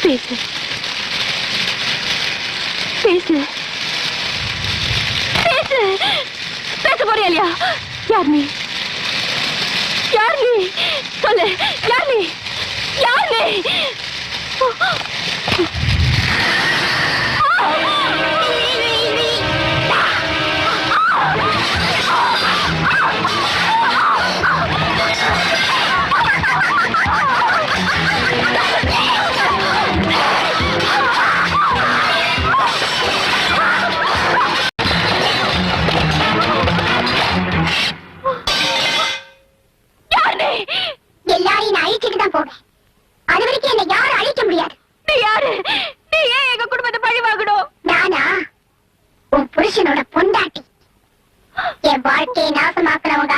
பேசு பேசு பேசு. பேச போறியா இல்லையா? யார் நீ? யார் நீ? சொல்லு. யார் நீ? யார் நீ? எல்லாரையும் நான் அழிச்சுட்டு தான் போவேன். அது வரைக்கும் என்னை யாரும் அழிக்க முடியாது. நீ யாரு? நீ ஏன் எங்க குடும்பத்தை பழி வாங்கணும்? நானா உன் புருஷனோட பொண்டாட்டி. என் வாழ்க்கையை நாசமாக்குறவங்க